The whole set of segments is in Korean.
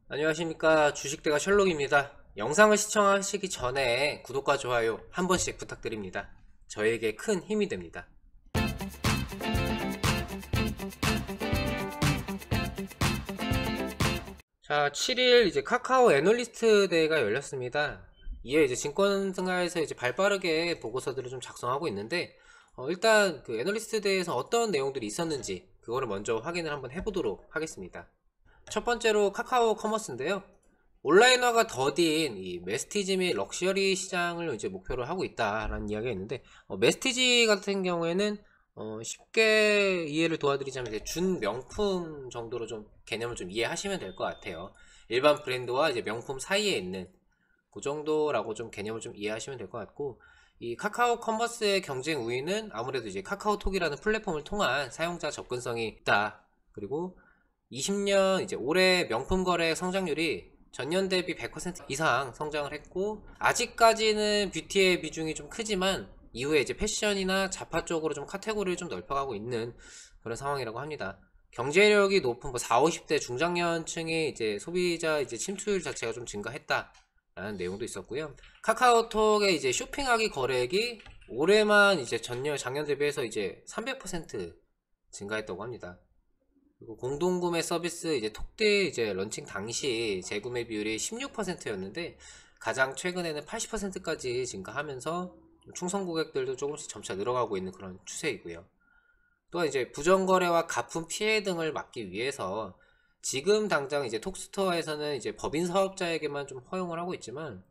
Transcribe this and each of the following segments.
안녕하십니까. 주식대가 셜록입니다. 영상을 시청하시기 전에 구독과 좋아요 한 번씩 부탁드립니다. 저에게 큰 힘이 됩니다. 자, 7일 이제 카카오 애널리스트 대회가 열렸습니다. 이에 이제 증권사에서 이제 발빠르게 보고서들을 좀 작성하고 있는데, 일단 그 애널리스트 대회에서 어떤 내용들이 있었는지 그거를 먼저 확인을 한번 해보도록 하겠습니다. 첫 번째로 카카오 커머스인데요. 온라인화가 더딘 이 메스티지 및 럭셔리 시장을 이제 목표로 하고 있다라는 이야기가 있는데, 메스티지 같은 경우에는 쉽게 이해를 도와드리자면 이제 준 명품 정도로 좀 개념을 좀 이해하시면 될 것 같아요. 일반 브랜드와 이제 명품 사이에 있는 그 정도라고 좀 개념을 좀 이해하시면 될 것 같고, 이 카카오 커머스의 경쟁 우위는 아무래도 이제 카카오톡이라는 플랫폼을 통한 사용자 접근성이 있다. 그리고 20년 이제 올해 명품 거래 성장률이 전년 대비 100% 이상 성장을 했고, 아직까지는 뷰티의 비중이 좀 크지만 이후에 이제 패션이나 자파 쪽으로 좀 카테고리를 좀 넓혀가고 있는 그런 상황이라고 합니다. 경제력이 높은 뭐 4, 50대 중장년층의 이제 소비자 이제 침투율 자체가 좀 증가했다라는 내용도 있었고요. 카카오톡의 이제 쇼핑하기 거래액이 올해만 이제 작년 대비해서 이제 300% 증가했다고 합니다. 그리고 공동구매 서비스 이제 톡대 이제 런칭 당시 재구매 비율이 16%였는데 가장 최근에는 80%까지 증가하면서 충성 고객들도 조금씩 점차 늘어가고 있는 그런 추세이고요. 또한 이제 부정거래와 가품 피해 등을 막기 위해서 지금 당장 이제 톡스토어에서는 이제 법인 사업자에게만 좀 허용을 하고 있지만,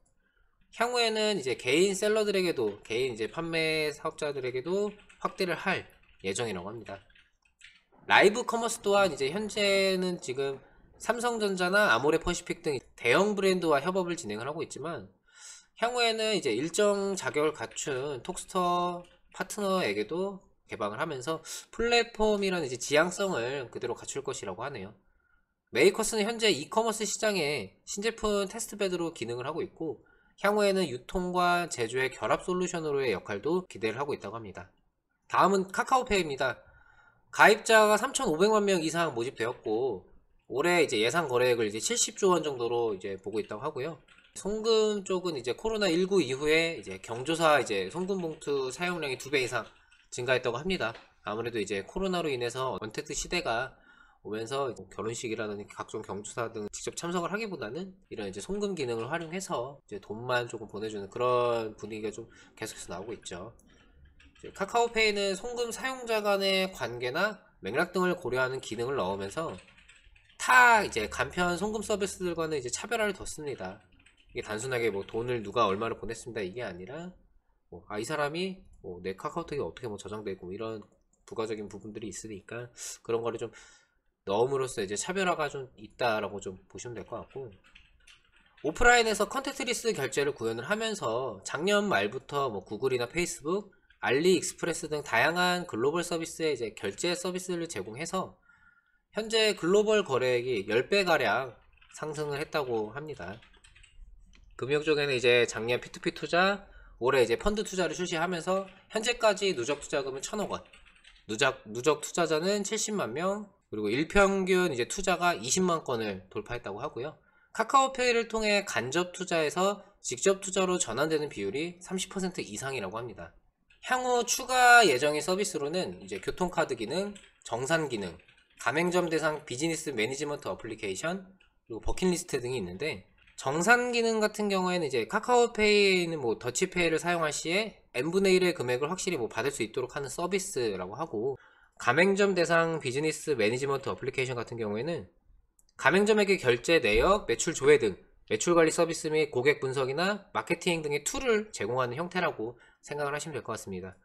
향후에는 이제 개인 셀러들에게도, 개인 이제 판매 사업자들에게도 확대를 할 예정이라고 합니다. 라이브 커머스 또한 이제 현재는 지금 삼성전자나 아모레퍼시픽 등 대형 브랜드와 협업을 진행을 하고 있지만, 향후에는 이제 일정 자격을 갖춘 톡스터 파트너에게도 개방을 하면서 플랫폼이라는 이제 지향성을 그대로 갖출 것이라고 하네요. 메이커스는 현재 이커머스 시장에 신제품 테스트베드로 기능을 하고 있고, 향후에는 유통과 제조의 결합 솔루션으로의 역할도 기대를 하고 있다고 합니다. 다음은 카카오페이입니다. 가입자가 3,500만 명 이상 모집되었고, 올해 이제 예상 거래액을 이제 70조 원 정도로 이제 보고 있다고 하고요. 송금 쪽은 이제 코로나19 이후에 이제 경조사 이제 송금 봉투 사용량이 2배 이상 증가했다고 합니다. 아무래도 이제 코로나로 인해서 언택트 시대가 오면서 결혼식이라든지 각종 경조사 등 직접 참석을 하기보다는 이런 이제 송금 기능을 활용해서 이제 돈만 조금 보내주는 그런 분위기가 좀 계속해서 나오고 있죠. 카카오페이는 송금 사용자 간의 관계나 맥락 등을 고려하는 기능을 넣으면서 타 이제 간편 송금 서비스들과는 이제 차별화를 뒀습니다. 이게 단순하게 뭐 돈을 누가 얼마를 보냈습니다 이게 아니라, 이 사람이 내 카카오톡에 어떻게 뭐 저장되고 이런 부가적인 부분들이 있으니까 그런 거를 좀 넣음으로써 이제 차별화가 좀 있다라고 좀 보시면 될 것 같고, 오프라인에서 컨택트리스 결제를 구현을 하면서 작년 말부터 뭐 구글이나 페이스북, 알리익스프레스 등 다양한 글로벌 서비스의 이제 결제 서비스를 제공해서 현재 글로벌 거래액이 10배가량 상승을 했다고 합니다. 금융 쪽에는 이제 작년 P2P 투자, 올해 이제 펀드 투자를 출시하면서 현재까지 누적 투자금은 1,000억 원, 누적 투자자는 70만 명, 그리고 일평균 이제 투자가 20만 건을 돌파했다고 하고요. 카카오페이를 통해 간접 투자에서 직접 투자로 전환되는 비율이 30% 이상이라고 합니다. 향후 추가 예정의 서비스로는 이제 교통카드 기능, 정산 기능, 가맹점 대상 비즈니스 매니지먼트 어플리케이션, 그리고 버킷리스트 등이 있는데, 정산 기능 같은 경우에는 이제 카카오페이는 뭐 더치페이를 사용할 시에 n분의 1의 금액을 확실히 뭐 받을 수 있도록 하는 서비스라고 하고, 가맹점 대상 비즈니스 매니지먼트 어플리케이션 같은 경우에는 가맹점에게 결제 내역, 매출 조회 등 매출 관리 서비스 및 고객 분석이나 마케팅 등의 툴을 제공하는 형태라고 생각을 하시면 될 것 같습니다.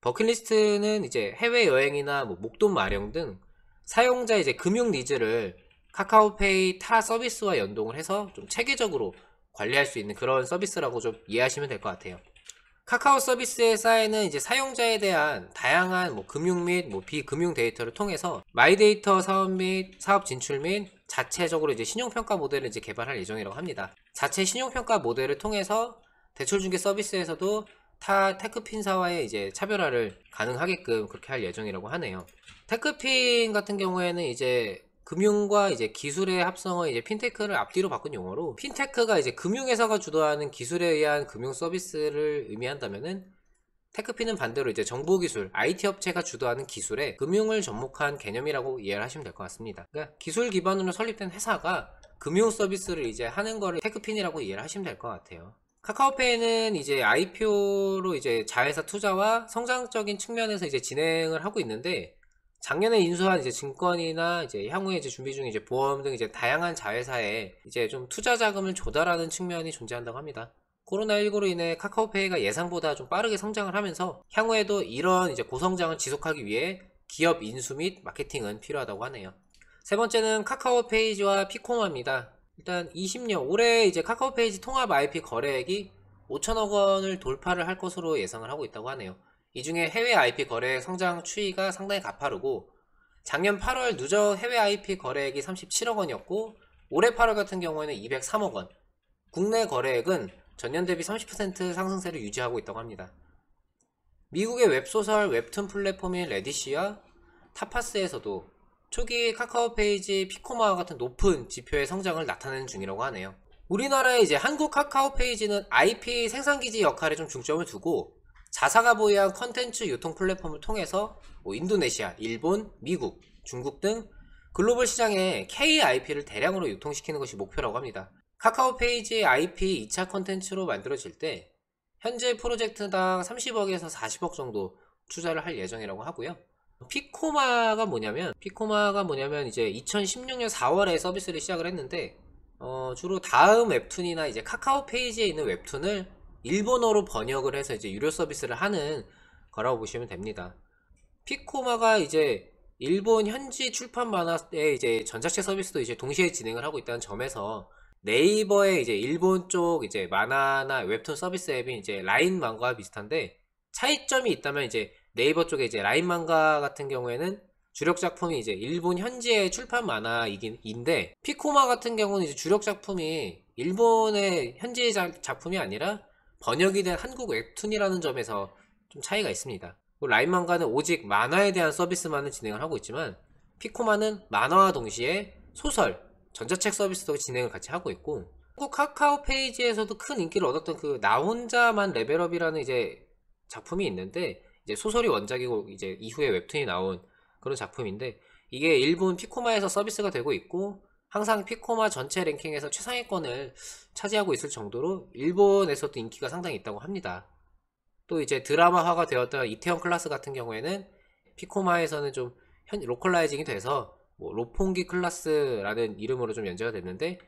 버킷리스트는 이제 해외여행이나 뭐 목돈 마련 등 사용자 이제 금융 니즈를 카카오페이 타 서비스와 연동을 해서 좀 체계적으로 관리할 수 있는 그런 서비스라고 좀 이해하시면 될 것 같아요. 카카오 서비스에 쌓이는 이제 사용자에 대한 다양한 뭐 금융 및 뭐 비금융 데이터를 통해서 마이데이터 사업 및 사업 진출 및 자체적으로 이제 신용평가 모델을 이제 개발할 예정이라고 합니다. 자체 신용평가 모델을 통해서 대출 중개 서비스에서도 타 테크핀사와의 이제 차별화를 가능하게끔 그렇게 할 예정이라고 하네요. 테크핀 같은 경우에는 이제 금융과 이제 기술의 합성은 이제 핀테크를 앞뒤로 바꾼 용어로, 핀테크가 이제 금융회사가 주도하는 기술에 의한 금융 서비스를 의미한다면은, 테크핀은 반대로 이제 정보기술, IT 업체가 주도하는 기술에 금융을 접목한 개념이라고 이해를 하시면 될 것 같습니다. 그러니까 기술 기반으로 설립된 회사가 금융 서비스를 이제 하는 거를 테크핀이라고 이해를 하시면 될 것 같아요. 카카오페이는 이제 IPO로 이제 자회사 투자와 성장적인 측면에서 이제 진행을 하고 있는데, 작년에 인수한 이제 증권이나 이제 향후에 이제 준비 중인 이제 보험 등 이제 다양한 자회사에 이제 좀 투자 자금을 조달하는 측면이 존재한다고 합니다. 코로나19로 인해 카카오페이가 예상보다 좀 빠르게 성장을 하면서 향후에도 이런 이제 고성장을 지속하기 위해 기업 인수 및 마케팅은 필요하다고 하네요. 세 번째는 카카오페이지와 피코마입니다. 일단 20년 올해 이제 카카오페이지 통합 IP 거래액이 5천억 원을 돌파를 할 것으로 예상을 하고 있다고 하네요. 이 중에 해외 IP 거래액 성장 추이가 상당히 가파르고, 작년 8월 누적 해외 IP 거래액이 37억 원이었고 올해 8월 같은 경우에는 203억 원, 국내 거래액은 전년 대비 30% 상승세를 유지하고 있다고 합니다. 미국의 웹소설 웹툰 플랫폼인 레디시와 타파스에서도 초기 카카오페이지 피코마와 같은 높은 지표의 성장을 나타내는 중이라고 하네요. 우리나라의 이제 한국 카카오페이지는 IP 생산기지 역할에 좀 중점을 두고, 자사가 보유한 컨텐츠 유통 플랫폼을 통해서 인도네시아, 일본, 미국, 중국 등 글로벌 시장에 KIP를 대량으로 유통시키는 것이 목표라고 합니다. 카카오페이지 IP 2차 컨텐츠로 만들어질 때 현재 프로젝트당 30억에서 40억 정도 투자를 할 예정이라고 하고요. 피코마가 뭐냐면 이제 2016년 4월에 서비스를 시작을 했는데, 주로 다음 웹툰이나 이제 카카오페이지에 있는 웹툰을 일본어로 번역을 해서 이제 유료 서비스를 하는 거라고 보시면 됩니다. 피코마가 이제 일본 현지 출판 만화의 이제 전자책 서비스도 이제 동시에 진행을 하고 있다는 점에서, 네이버의 이제 일본 쪽 이제 만화나 웹툰 서비스 앱이 이제 라인 만가와 비슷한데, 차이점이 있다면 이제 네이버 쪽에 이제 라인 만가 같은 경우에는 주력 작품이 이제 일본 현지의 출판 만화인데, 피코마 같은 경우는 이제 주력 작품이 일본의 현지의 작품이 아니라 번역이 된 한국 웹툰이라는 점에서 좀 차이가 있습니다. 라인 만가는 오직 만화에 대한 서비스만을 진행을 하고 있지만, 피코마는 만화와 동시에 소설, 전자책 서비스도 진행을 같이 하고 있고, 한국 카카오 페이지에서도 큰 인기를 얻었던 그 나 혼자만 레벨업이라는 이제 작품이 있는데, 이제 소설이 원작이고 이제 이후에 웹툰이 나온 그런 작품인데, 이게 일본 피코마에서 서비스가 되고 있고 항상 피코마 전체 랭킹에서 최상위권을 차지하고 있을 정도로 일본에서도 인기가 상당히 있다고 합니다. 또 이제 드라마화가 되었던 이태원 클라스 같은 경우에는 피코마에서는 좀 로컬라이징이 돼서 로퐁기 클라스라는 이름으로 좀 연재가 됐는데,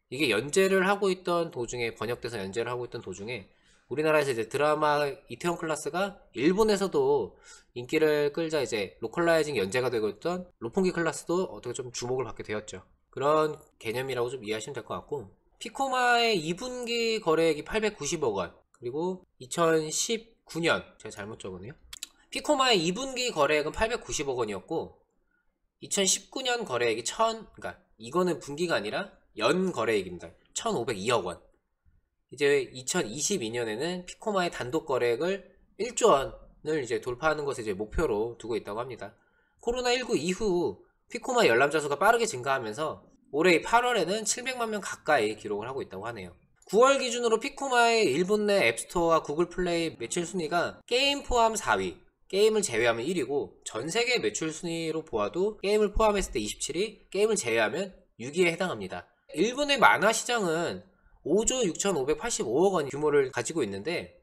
이게 연재를 하고 있던 도중에, 번역돼서 연재를 하고 있던 도중에 우리나라에서 이제 드라마 이태원 클라스가 일본에서도 인기를 끌자 이제 로컬라이징 연재가 되고 있던 로퐁기 클라스도 어떻게 좀 주목을 받게 되었죠. 그런 개념이라고 좀 이해하시면 될 것 같고, 피코마의 2분기 거래액이 890억 원, 그리고 2019년, 제가 잘못 적었네요. 피코마의 2분기 거래액은 890억 원이었고 2019년 거래액이 그러니까 이거는 분기가 아니라 연 거래액입니다. 1502억 원. 이제 2022년에는 피코마의 단독 거래액을 1조 원을 이제 돌파하는 것을 이제 목표로 두고 있다고 합니다. 코로나19 이후 피코마 열람자 수가 빠르게 증가하면서 올해 8월에는 700만 명 가까이 기록을 하고 있다고 하네요. 9월 기준으로 피코마의 일본 내 앱스토어와 구글 플레이 매출 순위가 게임 포함 4위, 게임을 제외하면 1위고, 전 세계 매출 순위로 보아도 게임을 포함했을 때 27위, 게임을 제외하면 6위에 해당합니다. 일본의 만화 시장은 5조 6,585억 원 규모를 가지고 있는데,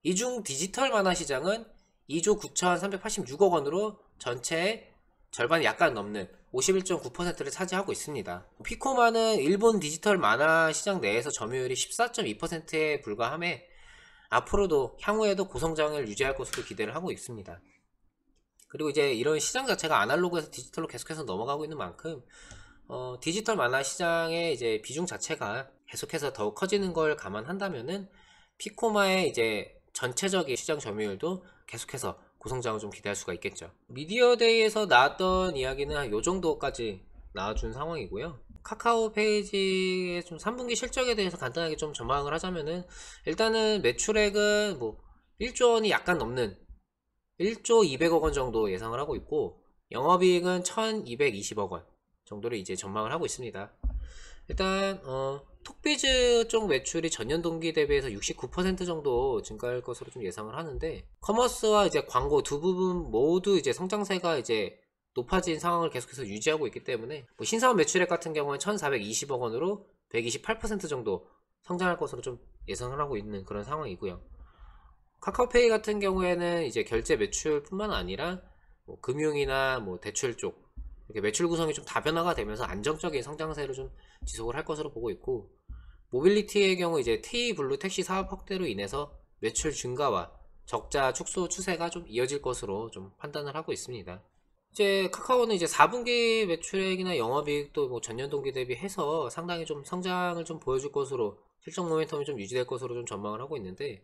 이 중 디지털 만화 시장은 2조 9,386억 원으로 전체의 절반이 약간 넘는 51.9%를 차지하고 있습니다. 피코마는 일본 디지털 만화 시장 내에서 점유율이 14.2%에 불과함에 앞으로도 향후에도 고성장을 유지할 것으로 기대를 하고 있습니다. 그리고 이제 이런 시장 자체가 아날로그에서 디지털로 계속해서 넘어가고 있는 만큼 디지털 만화 시장의 이제 비중 자체가 계속해서 더 커지는 걸 감안한다면은 피코마의 이제 전체적인 시장 점유율도 계속해서 고성장을 좀 기대할 수가 있겠죠. 미디어데이에서 나왔던 이야기는 한 요 정도까지 나와준 상황이고요. 카카오 페이지의 좀 3분기 실적에 대해서 간단하게 좀 전망을 하자면은, 일단은 매출액은 1조 원이 약간 넘는 1조 200억 원 정도 예상을 하고 있고, 영업이익은 1220억 원, 정도를 이제 전망을 하고 있습니다. 일단 톡비즈 쪽 매출이 전년 동기 대비해서 69% 정도 증가할 것으로 좀 예상을 하는데, 커머스와 이제 광고 두 부분 모두 이제 성장세가 이제 높아진 상황을 계속해서 유지하고 있기 때문에 뭐 신사업 매출액 같은 경우는 1420억 원으로 128% 정도 성장할 것으로 좀 예상을 하고 있는 그런 상황이고요. 카카오페이 같은 경우에는 이제 결제 매출뿐만 아니라 뭐 금융이나 뭐 대출 쪽 이렇게 매출 구성이 좀 다변화가 되면서 안정적인 성장세를 좀 지속을 할 것으로 보고 있고, 모빌리티의 경우 이제 T블루 택시 사업 확대로 인해서 매출 증가와 적자 축소 추세가 좀 이어질 것으로 좀 판단을 하고 있습니다. 이제 카카오는 이제 4분기 매출액이나 영업이익도 뭐 전년 동기 대비해서 상당히 좀 성장을 좀 보여줄 것으로, 실적 모멘텀이 좀 유지될 것으로 좀 전망을 하고 있는데,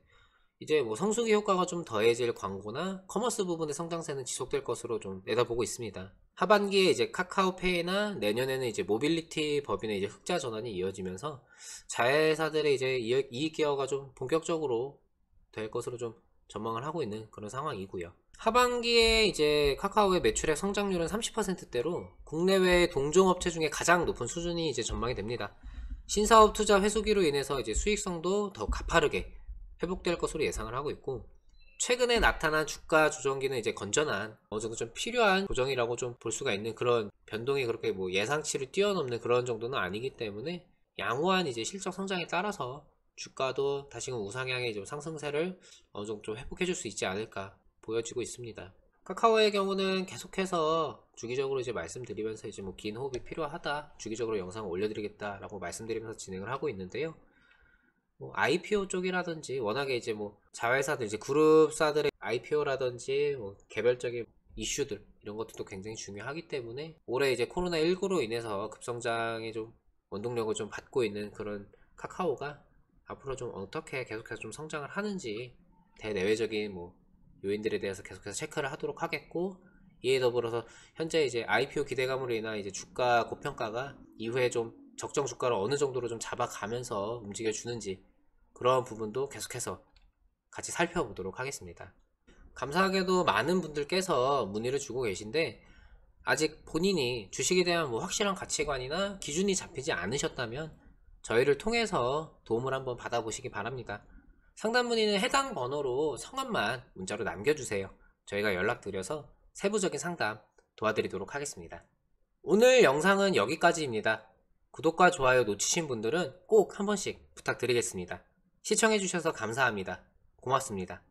이제 뭐 성수기 효과가 좀 더해질 광고나 커머스 부분의 성장세는 지속될 것으로 좀 내다보고 있습니다. 하반기에 이제 카카오페이나 내년에는 이제 모빌리티 법인의 이제 흑자 전환이 이어지면서 자회사들의 이제 이익 기여가 좀 본격적으로 될 것으로 좀 전망을 하고 있는 그런 상황이고요. 하반기에 이제 카카오의 매출액 성장률은 30%대로 국내외 동종업체 중에 가장 높은 수준이 이제 전망이 됩니다. 신사업 투자 회수기로 인해서 이제 수익성도 더 가파르게 회복될 것으로 예상을 하고 있고, 최근에 나타난 주가 조정기는 이제 건전한 어느 정도 좀 필요한 조정이라고 좀 볼 수가 있는, 그런 변동이 그렇게 뭐 예상치를 뛰어넘는 그런 정도는 아니기 때문에 양호한 이제 실적 성장에 따라서 주가도 다시금 우상향의 좀 상승세를 어느 정도 좀 회복해 줄 수 있지 않을까 보여지고 있습니다. 카카오의 경우는 계속해서 주기적으로 이제 말씀드리면서 이제 뭐 긴 호흡이 필요하다, 주기적으로 영상을 올려드리겠다라고 말씀드리면서 진행을 하고 있는데요. 뭐 IPO 쪽이라든지 워낙에 이제 뭐 자회사들 이제 그룹사들의 IPO라든지 뭐 개별적인 이슈들 이런 것들도 굉장히 중요하기 때문에 올해 이제 코로나19로 인해서 급성장의 좀 원동력을 좀 받고 있는 그런 카카오가 앞으로 좀 어떻게 계속해서 좀 성장을 하는지 대내외적인 뭐 요인들에 대해서 계속해서 체크를 하도록 하겠고, 이에 더불어서 현재 이제 IPO 기대감으로 인한 이제 주가 고평가가 이후에 좀 적정 주가를 어느 정도로 좀 잡아가면서 움직여 주는지, 그런 부분도 계속해서 같이 살펴보도록 하겠습니다. 감사하게도 많은 분들께서 문의를 주고 계신데, 아직 본인이 주식에 대한 뭐 확실한 가치관이나 기준이 잡히지 않으셨다면 저희를 통해서 도움을 한번 받아보시기 바랍니다. 상담 문의는 해당 번호로 성함만 문자로 남겨주세요. 저희가 연락드려서 세부적인 상담 도와드리도록 하겠습니다. 오늘 영상은 여기까지입니다. 구독과 좋아요 놓치신 분들은 꼭 한 번씩 부탁드리겠습니다. 시청해주셔서 감사합니다. 고맙습니다.